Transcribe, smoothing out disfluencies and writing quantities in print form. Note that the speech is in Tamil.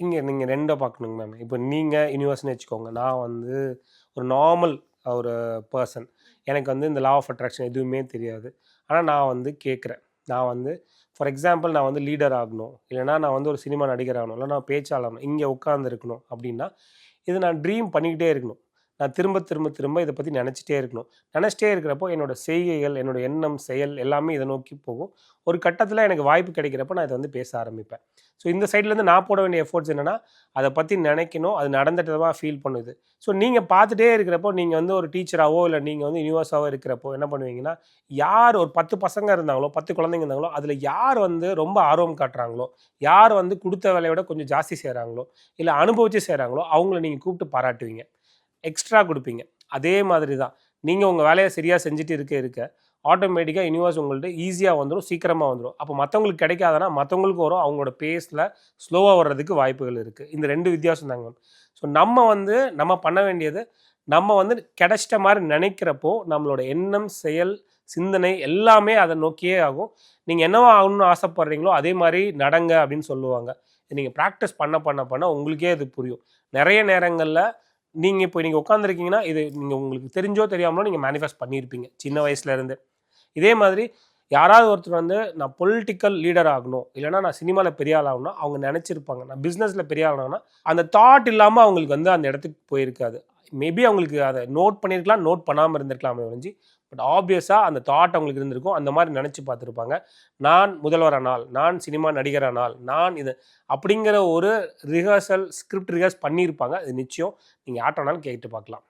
இங்கே நீங்கள் ரெண்டை பார்க்கணுங்க மேம். இப்போ நீங்கள் யூனிவர்ஸ்னு வச்சுக்கோங்க. நான் வந்து ஒரு நார்மல் ஒரு பர்சன். எனக்கு வந்து இந்த லா ஆஃப் அட்ராக்ஷன் எதுவுமே தெரியாது. ஆனால் நான் வந்து கேட்குறேன். நான் வந்து ஃபார் எக்ஸாம்பிள் நான் வந்து லீடர் ஆகணும், இல்லைனா நான் வந்து ஒரு சினிமா நடிகர் ஆகணும், இல்லை நான் பேச்சாளர் ஆகணும், இங்கே உட்காந்துருக்கணும் அப்படின்னா இது நான் ட்ரீம் பண்ணிக்கிட்டே இருக்கணும். நான் திரும்ப திரும்ப திரும்ப இதை பற்றி நினச்சிட்டே இருக்கணும். நினச்சிட்டே இருக்கிறப்போ என்னோடய செய்கைகள், என்னோடய எண்ணம், செயல் எல்லாமே இதை நோக்கி போகும். ஒரு கட்டத்தில் எனக்கு வாய்ப்பு கிடைக்கிறப்ப நான் இதை வந்து பேச ஆரம்பிப்பேன். ஸோ இந்த சைட்லேருந்து நான் போட வேண்டிய எஃபோர்ட்ஸ் என்னென்னா, அதை பற்றி நினைக்கணும், அது நடந்துட்டதாக ஃபீல் பண்ணுது. ஸோ நீங்கள் பார்த்துட்டே இருக்கிறப்போ, நீங்கள் வந்து ஒரு டீச்சராகவோ இல்லை நீங்கள் வந்து யூனிவர்ஸாகவோ இருக்கிறப்போ என்ன பண்ணுவீங்கன்னா, யார் ஒரு 10 பசங்க இருந்தாங்களோ, 10 குழந்தைங்க இருந்தாங்களோ, அதில் யார் வந்து ரொம்ப ஆர்வம் காட்டுறாங்களோ, யார் வந்து கொடுத்த வேலையை விட கொஞ்சம் ஜாஸ்தி செய்கிறாங்களோ, இல்லை அனுபவித்து செய்கிறாங்களோ, அவங்கள நீங்கள் கூப்பிட்டு பாராட்டுவீங்க, எக்ஸ்ட்ரா கொடுப்பீங்க. அதே மாதிரி தான் நீங்கள் உங்கள் வேலையை சரியாக செஞ்சுட்டு இருக்க ஆட்டோமேட்டிக்காக யூனிவர்ஸ் உங்கள்கிட்ட ஈஸியாக வந்துடும், சீக்கிரமாக வந்துடும். அப்போ மற்றவங்களுக்கு கிடைக்காதனா மற்றவங்களுக்கு வரும், அவங்களோட பேஸில் ஸ்லோவாக வர்றதுக்கு வாய்ப்புகள் இருக்குது. இந்த 2 வித்தியாசம் தாங்க. ஸோ நம்ம பண்ண வேண்டியது, நம்ம வந்து கிடைச்சிட்ட மாதிரி நினைக்கிறப்போ நம்மளோட எண்ணம், செயல், சிந்தனை எல்லாமே அதை நோக்கியே ஆகும். நீங்கள் என்னவோ ஆகணும்னு ஆசைப்படுறீங்களோ அதே மாதிரி நடங்க அப்படின்னு சொல்லுவாங்க. நீங்கள் ப்ராக்டிஸ் பண்ண உங்களுக்கே அது புரியும். நிறைய நேரங்களில் நீங்கள் உட்காந்துருக்கீங்கன்னா இது நீங்கள் உங்களுக்கு தெரிஞ்சோ தெரியாமலோ நீங்கள் மேனிஃபெஸ்ட் பண்ணியிருப்பீங்க சின்ன வயசுலேருந்து. இதே மாதிரி யாராவது ஒருத்தர் வந்து நான் பொலிட்டிக்கல் லீடர் ஆகணும், இல்லைனா நான் சினிமாவில் பெரிய ஆள் ஆகணும்னா அவங்க நினச்சிருப்பாங்க. நான் பிஸ்னஸில் பெரிய ஆள் ஆகணும்னா அந்த தாட் இல்லாமல் அவங்களுக்கு வந்து அந்த இடத்துக்கு போயிருக்காது. மேபி அவங்களுக்கு அதை நோட் பண்ணியிருக்கலாம், நோட் பண்ணாமல் இருந்திருக்கலாமே ஒழிஞ்சு, பட் ஆப்வியஸாக அந்த தாட் அவங்களுக்கு இருந்திருக்கும். அந்த மாதிரி நினச்சி பார்த்துருப்பாங்க. நான் முதல்வரானால், நான் சினிமா நடிகரானால், நான் இது அப்படிங்கிற ஒரு ரிஹர்சல் ஸ்கிரிப்ட் ரிஹர்ஸ் பண்ணியிருப்பாங்க. அது நிச்சயம் நீங்கள் யார்ட்டானாலும் கேட்டு பார்க்கலாம்.